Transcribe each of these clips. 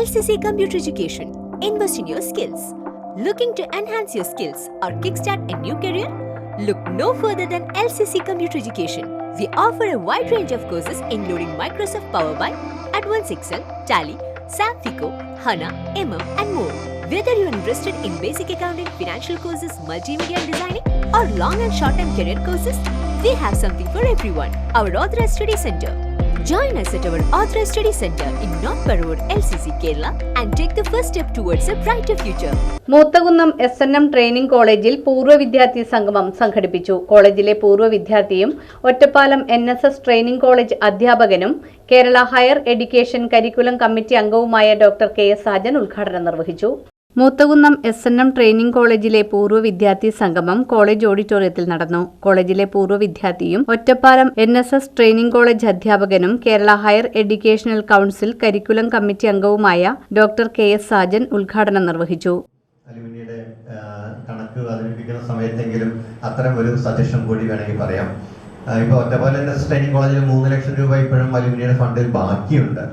LCC Computer Education. Invest in your skills. Looking to enhance your skills or kickstart a new career? Look no further than LCC Computer Education. We offer a wide range of courses including Microsoft Power BI, Advanced Excel, Tally, SAP FICO, HANA, and more. Whether you are interested in basic accounting, financial courses, multimedia designing, or long and short-term career courses, we have something for everyone. Our Authorized Study Center. Join us at our Authorized Study Center in North Parur, LCC, Kerala and take the first step towards a brighter future. Moothakunnam SNM training കോളേജിൽ പൂർവ്വ വിദ്യാർത്ഥി സംഗമം സംഘടിപ്പിച്ചു. കോളേജിലെ പൂർവ്വ വിദ്യാർത്ഥിയും Ottapalam NSS training college അധ്യാപകനും Kerala higher education curriculum committee അംഗവുമായ ഡോക്ടർ KS സാജൻ ഉദ്ഘാടനം നിർവഹിച്ചു. മൂത്തകുന്നം SNM ട്രെയിനിംഗ് കോളേജിലെ പൂർവ്വ വിദ്യാർത്ഥി സംഗമം കോളേജ് ഓഡിറ്റോറിയത്തിൽ നടന്നു. കോളേജിലെ പൂർവ്വ വിദ്യാർത്ഥിയും ഒറ്റപ്പാലം NSS ട്രെയിനിംഗ് കോളേജ് അധ്യാപകനും Kerala higher educational council curriculum committee അംഗവുമായ ഡോക്ടർ KS സാജൻ ഉദ്ഘാടനം നിർവഹിച്ചു. അലുമിനിയുടെ കണക്ക് അവതരിപ്പിക്കുന്ന സമയത്തെങ്കിലും അത്തരം ഒരു സജഷൻ കൂടി വേണമെങ്കിൽ പറയാം. ഇപ്പോൾ ഒറ്റപ്പാലം NSS ട്രെയിനിംഗ് കോളേജിൽ 3 ലക്ഷം രൂപ ഇപ്പോഴും അലുമിനിയുടെ ഫണ്ടിൽ ബാക്കിയുണ്ട്.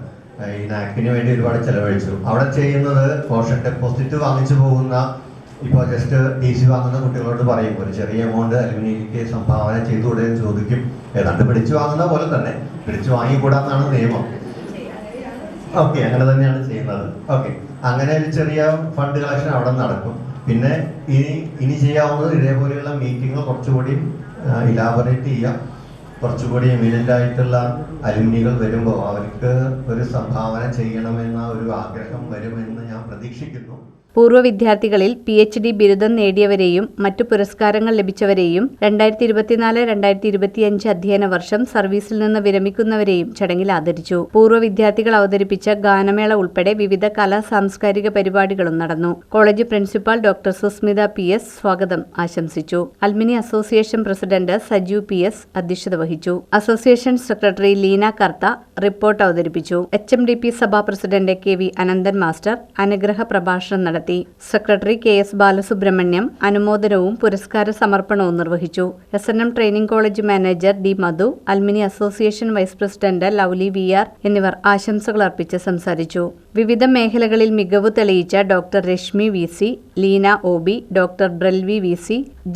ഈ നാക്കിന് വേണ്ടി ഒരുപാട് ചെലവഴിച്ചു. അവിടെ ചെയ്യുന്നത് പോർഷൻ ഡെപ്പോസിറ്റ് വാങ്ങിച്ചു പോകുന്ന, ഇപ്പോൾ ജസ്റ്റ് TC വാങ്ങുന്ന കുട്ടികളോട് പറയും ഒരു ചെറിയ എമൗണ്ട് അലുമിനിയക്ക് സംഭാവന ചെയ്തുകൂടെ എന്ന് ചോദിക്കും. ഏതാണ്ട് പിടിച്ചു വാങ്ങുന്ന പോലെ തന്നെ പിടിച്ചു വാങ്ങിക്കൂടാന്നാണ് നിയമം. ഓക്കെ, അങ്ങനെ തന്നെയാണ് ചെയ്യുന്നത്. ഓക്കെ, അങ്ങനെ ഒരു ചെറിയ ഫണ്ട് കളക്ഷൻ അവിടെ നടക്കും. പിന്നെ ഇനി ചെയ്യാവുന്നത് ഇതേപോലെയുള്ള മീറ്റിങ്ങുകൾ കുറച്ചുകൂടി ഇലാബറേറ്റ് ചെയ്യാം. കുറച്ചുകൂടി എമിനൻ്റ് ആയിട്ടുള്ള അലുമിനികൾ വരുമ്പോൾ അവർക്ക് ഒരു സംഭാവന ചെയ്യണമെന്ന ഒരു ആഗ്രഹം വരുമെന്ന് ഞാൻ പ്രതീക്ഷിക്കുന്നു. പൂർവ്വ വിദ്യാർത്ഥികളിൽ PhD ബിരുദം നേടിയവരെയും മറ്റു പുരസ്കാരങ്ങൾ ലഭിച്ചവരെയും 2024-2025 അധ്യയന വർഷം സർവീസിൽ നിന്ന് വിരമിക്കുന്നവരെയും ചടങ്ങിൽ ആദരിച്ചു. പൂർവ്വ വിദ്യാർത്ഥികൾ അവതരിപ്പിച്ച ഗാനമേള ഉൾപ്പെടെ വിവിധ കലാ സാംസ്കാരിക പരിപാടികളും നടന്നു. College principal doctor Susmitha PS സ്വാഗതം ആശംസിച്ചു. Alumni association president Saju PS അധ്യക്ഷത വഹിച്ചു. Association secretary Leena Kartha report അവതരിപ്പിച്ചു. HMDP സഭാ പ്രസിഡന്റ് KV അനന്തൻ മാസ്റ്റർ അനുഗ്രഹ പ്രഭാഷണം നടത്തി. സെക്രട്ടറി KS ബാലസുബ്രഹ്മണ്യം അനുമോദനവും പുരസ്കാര സമർപ്പണവും നിർവഹിച്ചു. SNM training college manager D Madhu, alumni association vice president Lovely VR എന്നിവർ ആശംസകൾ അർപ്പിച്ച് സംസാരിച്ചു. വിവിധ മേഖലകളിൽ മികവ് തെളിയിച്ച doctor Reshmi VC, Leena OB, doctor ബ്രൽവി VC,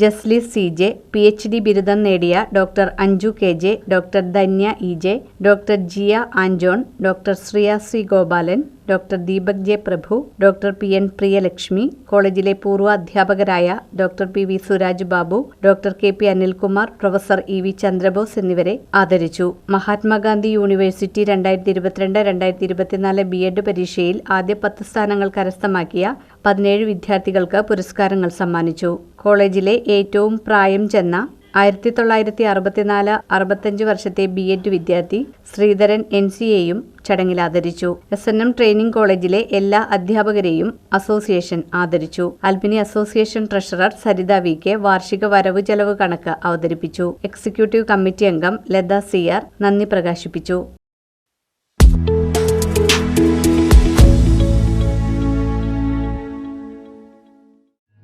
ജസ്ലി CJ, PhD ബിരുദം നേടിയ doctor Anju KJ, doctor Dhanya EJ, doctor Jiya Ann John, doctor Sriya C Gopalan, doctor Deepak J Prabhu, doctor PN Priyalakshmi, കോളേജിലെ പൂർവ്വ അധ്യാപകരായ doctor PV Suraj Babu, doctor KP Anilkumar, professor EV Chandrabose എന്നിവരെ ആദരിച്ചു. മഹാത്മാഗാന്ധി യൂണിവേഴ്സിറ്റി 2022-2024 B.Ed പരീക്ഷയിൽ ആദ്യ 10 സ്ഥാനങ്ങൾ കരസ്ഥമാക്കിയ 17 വിദ്യാർത്ഥികൾക്ക് പുരസ്കാരങ്ങൾ സമ്മാനിച്ചു. കോളേജിലെ ഏറ്റവും പ്രായം ചെന്ന 1964-65 വർഷത്തെ B.Ed വിദ്യാർത്ഥി ശ്രീധരൻ NCAയും ചടങ്ങിൽ ആദരിച്ചു. SNM ട്രെയിനിംഗ് കോളേജിലെ എല്ലാ അധ്യാപകരെയും അസോസിയേഷൻ ആദരിച്ചു. അൽമിനി അസോസിയേഷൻ ട്രഷറർ സരിത VK വാർഷിക വരവ് ചെലവ് കണക്ക് അവതരിപ്പിച്ചു. എക്സിക്യൂട്ടീവ് കമ്മിറ്റി അംഗം ലത CR നന്ദി പ്രകാശിപ്പിച്ചു.